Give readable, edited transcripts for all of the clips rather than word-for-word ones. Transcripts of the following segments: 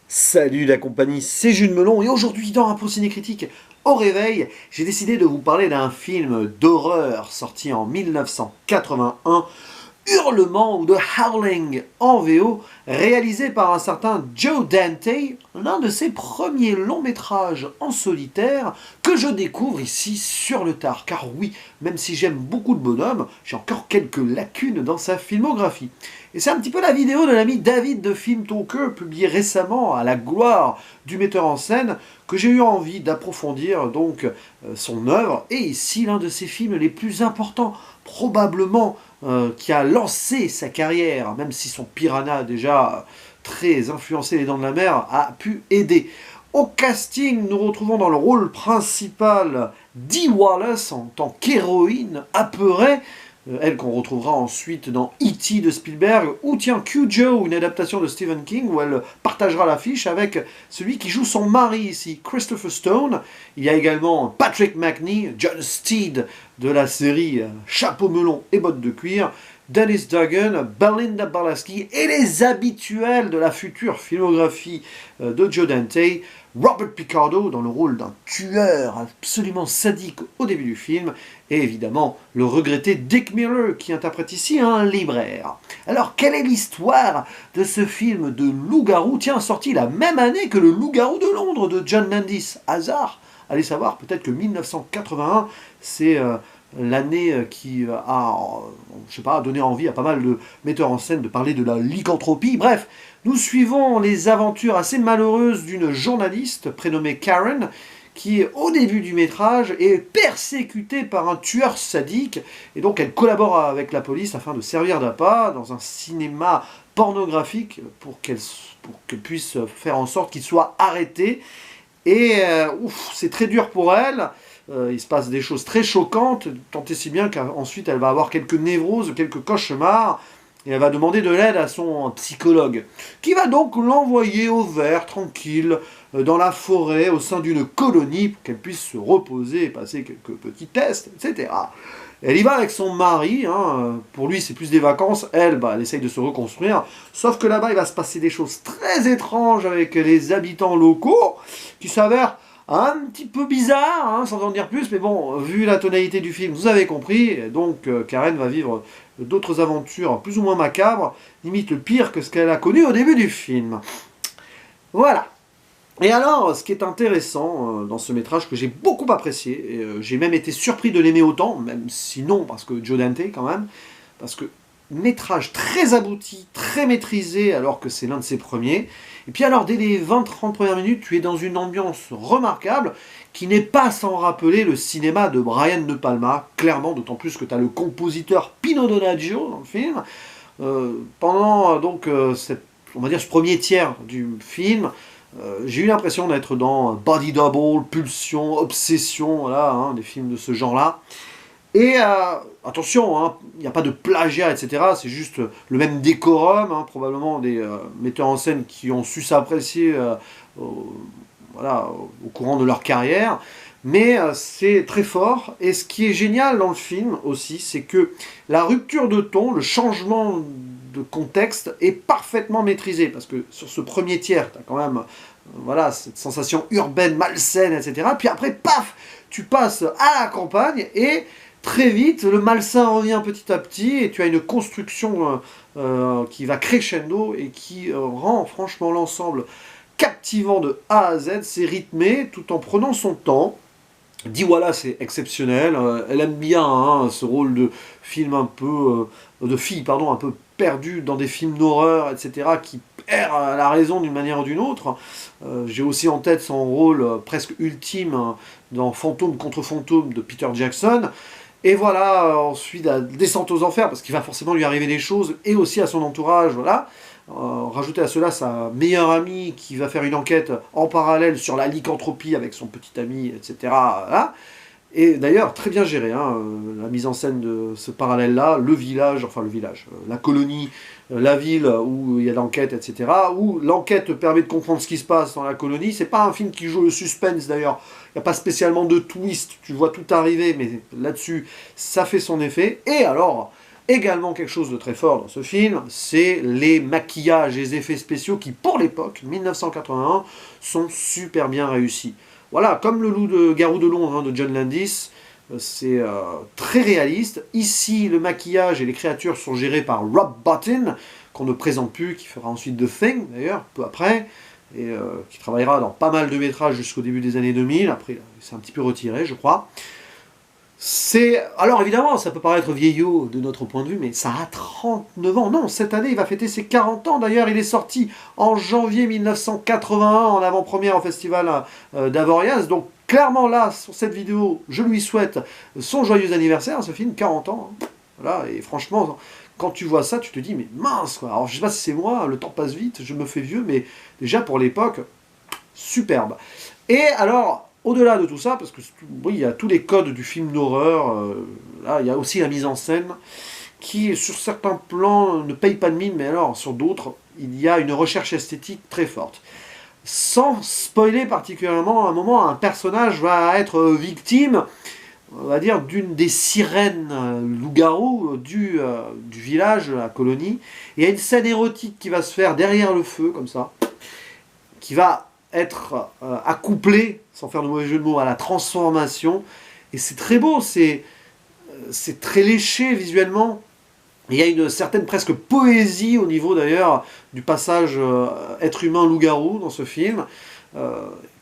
Salut la compagnie, c'est Jules Melon et aujourd'hui dans un ciné critique au réveil, j'ai décidé de vous parler d'un film d'horreur sorti en 1981, Hurlement ou The Howling en VO, réalisé par un certain Joe Dante, l'un de ses premiers longs métrages en solitaire que je découvre ici sur le tard. Car oui, même si j'aime beaucoup le bonhomme, j'ai encore quelques lacunes dans sa filmographie. Et c'est un petit peu la vidéo de l'ami David de Film Talker, publiée récemment à la gloire du metteur en scène, que j'ai eu envie d'approfondir donc son œuvre, et ici l'un de ses films les plus importants, probablement qui a lancé sa carrière, même si son Piranha déjà très influencé Les Dents de la Mer a pu aider. Au casting, nous retrouvons dans le rôle principal Dee Wallace en tant qu'héroïne apeurée, elle qu'on retrouvera ensuite dans E.T. de Spielberg, ou tiens, Cujo, une adaptation de Stephen King, où elle partagera l'affiche avec celui qui joue son mari ici, Christopher Stone. Il y a également Patrick Macnee, John Steed de la série Chapeau melon et bottes de cuir, Dennis Duggan, Belinda Barlasky et les habituels de la future filmographie de Joe Dante, Robert Picardo dans le rôle d'un tueur absolument sadique au début du film, et évidemment le regretté Dick Miller qui interprète ici un libraire. Alors quelle est l'histoire de ce film de loup-garou, tiens, sorti la même année que le Loup-garou de Londres de John Landis? Hasard? Allez savoir, peut-être que 1981, c'est l'année qui a, je sais pas, donné envie à pas mal de metteurs en scène de parler de la lycanthropie. Bref, nous suivons les aventures assez malheureuses d'une journaliste prénommée Karen, qui, au début du métrage, est persécutée par un tueur sadique, et donc elle collabore avec la police afin de servir d'appât dans un cinéma pornographique pour qu'elle puisse faire en sorte qu'il soit arrêté. Et c'est très dur pour elle. Il se passe des choses très choquantes, tant et si bien qu'ensuite elle va avoir quelques névroses, quelques cauchemars, et elle va demander de l'aide à son psychologue, qui va donc l'envoyer au vert, tranquille, dans la forêt, au sein d'une colonie, pour qu'elle puisse se reposer et passer quelques petits tests, etc. Elle y va avec son mari, hein, pour lui c'est plus des vacances, elle, elle essaye de se reconstruire, sauf que là-bas il va se passer des choses très étranges avec les habitants locaux, qui s'avèrent un petit peu bizarres, hein, sans en dire plus, mais bon, vu la tonalité du film, vous avez compris, donc Karen va vivre d'autres aventures plus ou moins macabres, limite pire que ce qu'elle a connu au début du film. Voilà. Et alors, ce qui est intéressant dans ce métrage que j'ai beaucoup apprécié, et j'ai même été surpris de l'aimer autant, même si non, parce que Joe Dante quand même, parce que métrage très abouti, très maîtrisé, alors que c'est l'un de ses premiers. Et puis alors, dès les 20-30 premières minutes, tu es dans une ambiance remarquable, qui n'est pas sans rappeler le cinéma de Brian De Palma, clairement, d'autant plus que tu as le compositeur Pino Donaggio dans le film. Pendant donc on va dire ce premier tiers du film, j'ai eu l'impression d'être dans Body Double, Pulsion, Obsession, voilà, hein, des films de ce genre-là. Et attention, hein, il n'y a pas de plagiat, etc. C'est juste le même décorum, hein, probablement des metteurs en scène qui ont su s'apprécier voilà, au courant de leur carrière. Mais c'est très fort. Et ce qui est génial dans le film aussi, c'est que la rupture de ton, le changement de contexte est parfaitement maîtrisé. Parce que sur ce premier tiers, tu as quand même voilà, cette sensation urbaine, malsaine, etc. Puis après, paf, tu passes à la campagne et très vite, le malsain revient petit à petit et tu as une construction qui va crescendo et qui rend franchement l'ensemble captivant de A à Z. C'est rythmé tout en prenant son temps. Dee Wallace est exceptionnelle, elle aime bien hein, ce rôle de film un peu, de fille pardon, un peu perdue dans des films d'horreur, etc., qui perd la raison d'une manière ou d'une autre. J'ai aussi en tête son rôle presque ultime dans Fantôme contre Fantôme de Peter Jackson. Et voilà, ensuite la descente aux enfers, parce qu'il va forcément lui arriver des choses, et aussi à son entourage, voilà. Rajouter à cela sa meilleure amie qui va faire une enquête en parallèle sur la lycanthropie avec son petit ami, etc. Voilà. Et d'ailleurs, très bien géré, hein, la mise en scène de ce parallèle-là, le village, la colonie, la ville où il y a l'enquête, etc. Où l'enquête permet de comprendre ce qui se passe dans la colonie. C'est pas un film qui joue le suspense d'ailleurs. Il n'y a pas spécialement de twist, tu vois tout arriver, mais là-dessus, ça fait son effet. Et alors, Également quelque chose de très fort dans ce film, c'est les maquillages et les effets spéciaux qui, pour l'époque, 1981, sont super bien réussis. Voilà, comme le Garou de Londres de John Landis, c'est très réaliste. Ici, le maquillage et les créatures sont gérés par Rob Bottin, qu'on ne présente plus, qui fera ensuite The Thing, d'ailleurs, peu après, et qui travaillera dans pas mal de métrages jusqu'au début des années 2000. Après, il s'est un petit peu retiré, je crois. Alors évidemment, ça peut paraître vieillot de notre point de vue, mais ça a 39 ans. Non, cette année, il va fêter ses 40 ans. D'ailleurs, il est sorti en janvier 1981 en avant-première au festival d'Avoriaz. Donc clairement là, sur cette vidéo, je lui souhaite son joyeux anniversaire, ce film, 40 ans. Voilà, et franchement, quand tu vois ça, tu te dis, mais mince, quoi. Alors je sais pas si c'est moi, le temps passe vite, je me fais vieux, mais déjà pour l'époque, superbe. Et alors, au-delà de tout ça, parce que oui, il y a tous les codes du film d'horreur, là, il y a aussi la mise en scène, qui, sur certains plans, ne paye pas de mine, mais alors, sur d'autres, il y a une recherche esthétique très forte. Sans spoiler particulièrement, à un moment, un personnage va être victime, on va dire, d'une des sirènes loup-garou du village, la colonie. Il y a une scène érotique qui va se faire derrière le feu, comme ça, qui va être accouplé, sans faire de mauvais jeu de mots, à la transformation. Et c'est très beau, c'est très léché visuellement. Il y a une certaine presque poésie au niveau d'ailleurs du passage être humain loup-garou dans ce film,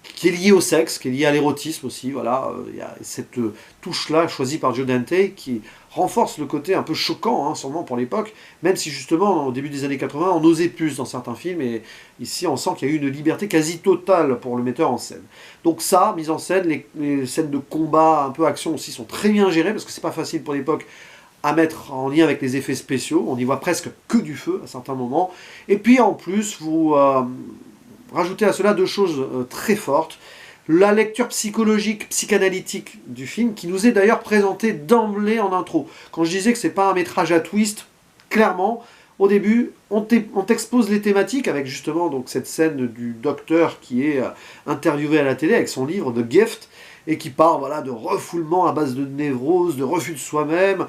qui est lié au sexe, qui est lié à l'érotisme aussi. Voilà, il y a cette touche-là choisie par Joe Dante qui renforce le côté un peu choquant, hein, sûrement pour l'époque, même si justement au début des années 80 on osait plus dans certains films, et ici on sent qu'il y a eu une liberté quasi totale pour le metteur en scène. Donc ça, mise en scène, les scènes de combat, un peu action aussi, sont très bien gérées, parce que c'est pas facile pour l'époque à mettre en lien avec les effets spéciaux, on n'y voit presque que du feu à certains moments, et puis en plus vous rajoutez à cela deux choses très fortes. La lecture psychologique, psychanalytique du film, qui nous est d'ailleurs présentée d'emblée en intro. Quand je disais que c'est pas un métrage à twist, clairement, au début, on t'expose les thématiques avec justement donc cette scène du docteur qui est interviewé à la télé avec son livre The Gift, et qui parle voilà, de refoulement à base de névrose, de refus de soi-même,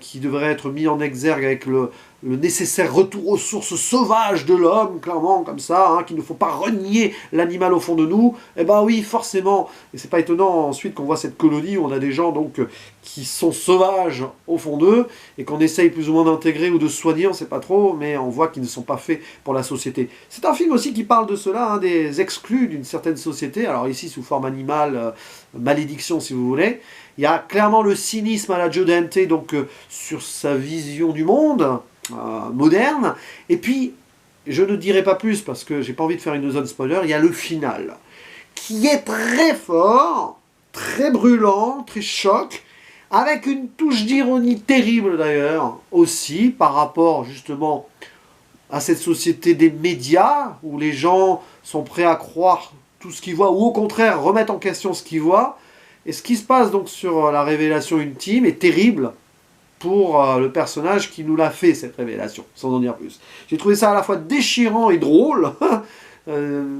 qui devrait être mis en exergue avec le nécessaire retour aux sources sauvages de l'homme, clairement, comme ça, hein, qu'il ne faut pas renier l'animal au fond de nous. Eh ben oui, forcément, et c'est pas étonnant ensuite qu'on voit cette colonie où on a des gens donc qui sont sauvages au fond d'eux, et qu'on essaye plus ou moins d'intégrer ou de soigner, on sait pas trop, mais on voit qu'ils ne sont pas faits pour la société. C'est un film aussi qui parle de cela, hein, des exclus d'une certaine société, alors ici sous forme animale, malédiction si vous voulez. Il y a clairement le cynisme à la Joe Dante, donc sur sa vision du monde, moderne, et puis, je ne dirai pas plus parce que j'ai pas envie de faire une zone spoiler, il y a le final, qui est très fort, très brûlant, très choc, avec une touche d'ironie terrible d'ailleurs, aussi, par rapport justement à cette société des médias, où les gens sont prêts à croire tout ce qu'ils voient, ou au contraire remettent en question ce qu'ils voient, et ce qui se passe donc sur la révélation ultime est terrible, pour le personnage qui nous l'a fait, cette révélation, sans en dire plus. J'ai trouvé ça à la fois déchirant et drôle,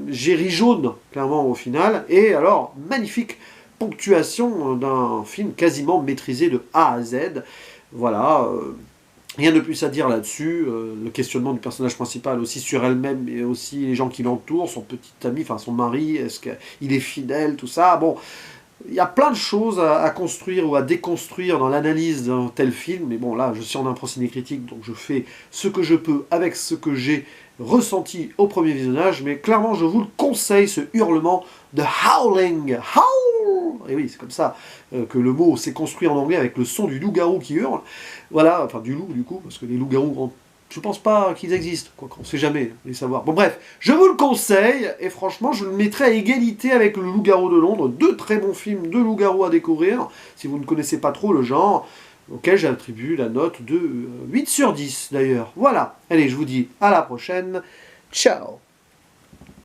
j'ai ri jaune, clairement, au final, et alors, magnifique ponctuation d'un film quasiment maîtrisé de A à Z. Voilà, rien de plus à dire là-dessus, le questionnement du personnage principal aussi sur elle-même, et aussi les gens qui l'entourent, son petit ami, enfin son mari, est-ce qu'il est fidèle, tout ça, bon... Il y a plein de choses à construire ou à déconstruire dans l'analyse d'un tel film, mais bon là je suis en impro cinécritique, donc je fais ce que je peux avec ce que j'ai ressenti au premier visionnage, mais clairement je vous le conseille, ce hurlement de howling, howl, et oui c'est comme ça que le mot s'est construit en anglais avec le son du loup-garou qui hurle, voilà, enfin du loup du coup, parce que les loups-garous je pense pas qu'ils existent, quoi qu'on sait jamais les savoir. Bon bref, je vous le conseille, et franchement je le mettrai à égalité avec le Loup-garou de Londres, deux très bons films de loup-garou à découvrir, si vous ne connaissez pas trop le genre, auquel j'attribue la note de 8 sur 10 d'ailleurs. Voilà, allez je vous dis à la prochaine, ciao.